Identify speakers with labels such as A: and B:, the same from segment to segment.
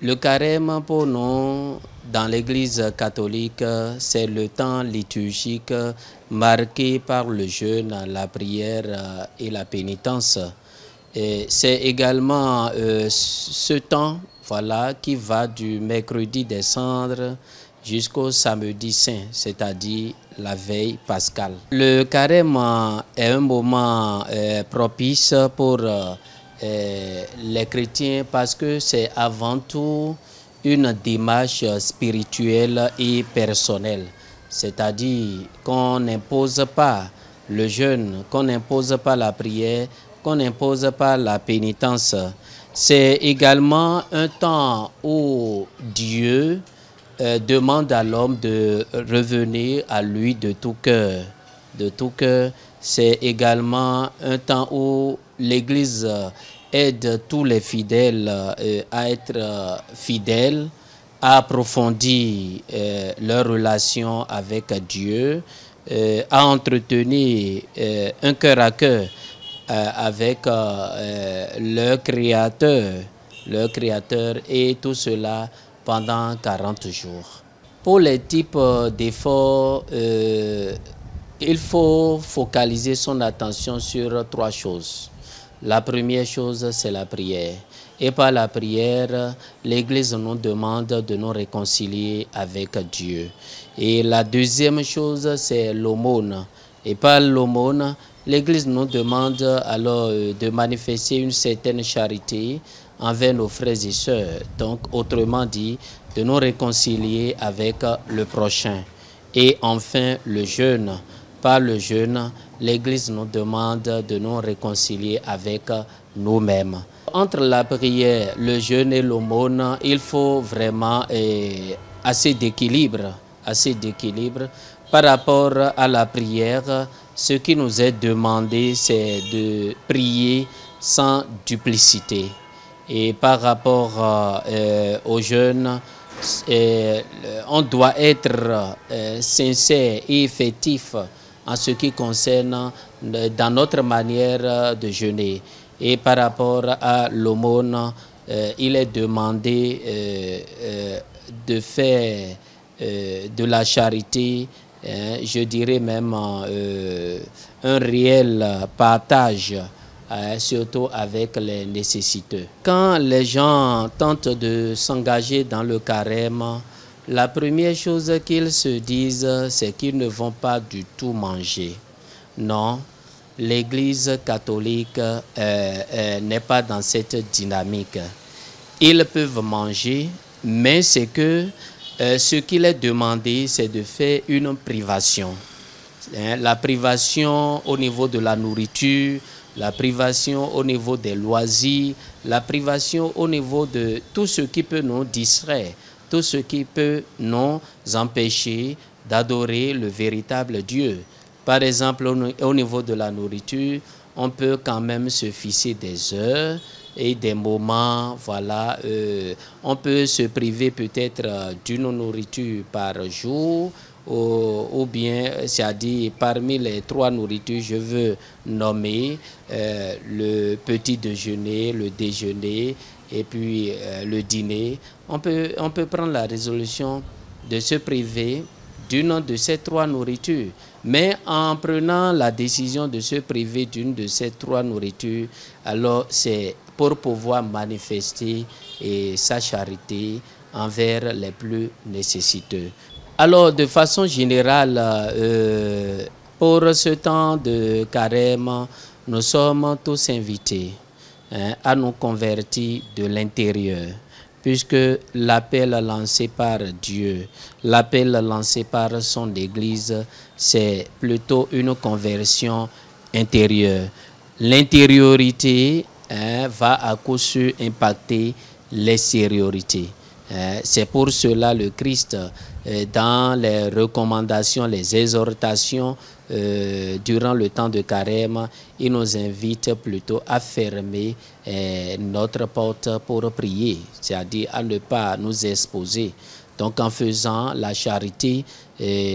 A: Le carême pour nous, dans l'Église catholique, c'est le temps liturgique marqué par le jeûne, la prière et la pénitence. C'est également ce temps qui va du mercredi des cendres jusqu'au samedi saint, c'est-à-dire la veille pascale. Le carême est un moment propice pour les chrétiens parce que c'est avant tout une démarche spirituelle et personnelle. C'est-à-dire qu'on n'impose pas le jeûne, qu'on n'impose pas la prière, qu'on n'impose pas la pénitence. C'est également un temps où Dieu demande à l'homme de revenir à lui de tout cœur. De tout cœur, c'est également un temps où l'Église aide tous les fidèles à être fidèles, à approfondir leur relation avec Dieu, à entretenir un cœur à cœur avec leur créateur et tout cela pendant 40 jours. Pour les types d'efforts, il faut focaliser son attention sur 3 choses. La première chose, c'est la prière. Et par la prière, l'Église nous demande de nous réconcilier avec Dieu. Et la deuxième chose, c'est l'aumône. Et par l'aumône, l'Église nous demande alors de manifester une certaine charité envers nos frères et sœurs. Donc, autrement dit, de nous réconcilier avec le prochain. Et enfin, le jeûne. Par le jeûne, l'Église nous demande de nous réconcilier avec nous-mêmes. Entre la prière, le jeûne et l'aumône, il faut vraiment assez d'équilibre. Par rapport à la prière, ce qui nous est demandé, c'est de prier sans duplicité. Et par rapport au jeûne, on doit être sincère et effectif en ce qui concerne dans notre manière de jeûner. Et par rapport à l'aumône, il est demandé de faire de la charité, je dirais même un réel partage, surtout avec les nécessiteux. Quand les gens tentent de s'engager dans le carême, la première chose qu'ils se disent, c'est qu'ils ne vont pas du tout manger. Non, l'Église catholique n'est pas dans cette dynamique. Ils peuvent manger, mais c'est que ce qu'il est demandé, c'est de faire une privation. La privation au niveau de la nourriture, la privation au niveau des loisirs, la privation au niveau de tout ce qui peut nous distraire, tout ce qui peut nous empêcher d'adorer le véritable Dieu. Par exemple, au niveau de la nourriture, on peut quand même se fixer des heures et des moments, on peut se priver peut-être d'une nourriture par jour, ou bien, c'est-à-dire parmi les 3 nourritures, je veux nommer le petit déjeuner, le déjeuner et puis le dîner. On peut prendre la résolution de se priver d'une de ces 3 nourritures. Mais en prenant la décision de se priver d'une de ces 3 nourritures, alors c'est pour pouvoir manifester sa charité envers les plus nécessiteux. Alors, de façon générale, pour ce temps de carême, nous sommes tous invités à nous convertir de l'intérieur, puisque l'appel lancé par Dieu, l'appel lancé par son Église, c'est plutôt une conversion intérieure. L'intériorité va à coup sûr impacter l'extériorité. C'est pour cela le Christ, dans les recommandations, les exhortations durant le temps de carême, il nous invite plutôt à fermer notre porte pour prier, c'est-à-dire à ne pas nous exposer. Donc en faisant la charité,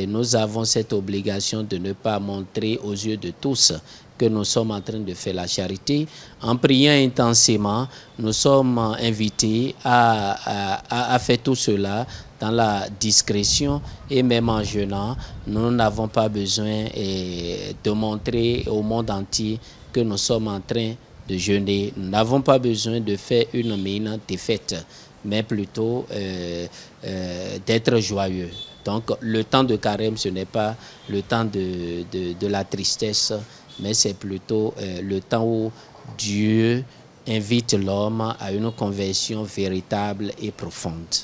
A: nous avons cette obligation de ne pas montrer aux yeux de tous que nous sommes en train de faire la charité. En priant intensément, nous sommes invités à faire tout cela dans la discrétion, et même en jeûnant, nous n'avons pas besoin de montrer au monde entier que nous sommes en train de jeûner. Nous n'avons pas besoin de faire une mine défaite, mais plutôt d'être joyeux. Donc le temps de carême, ce n'est pas le temps de la tristesse, mais c'est plutôt le temps où Dieu invite l'homme à une conversion véritable et profonde.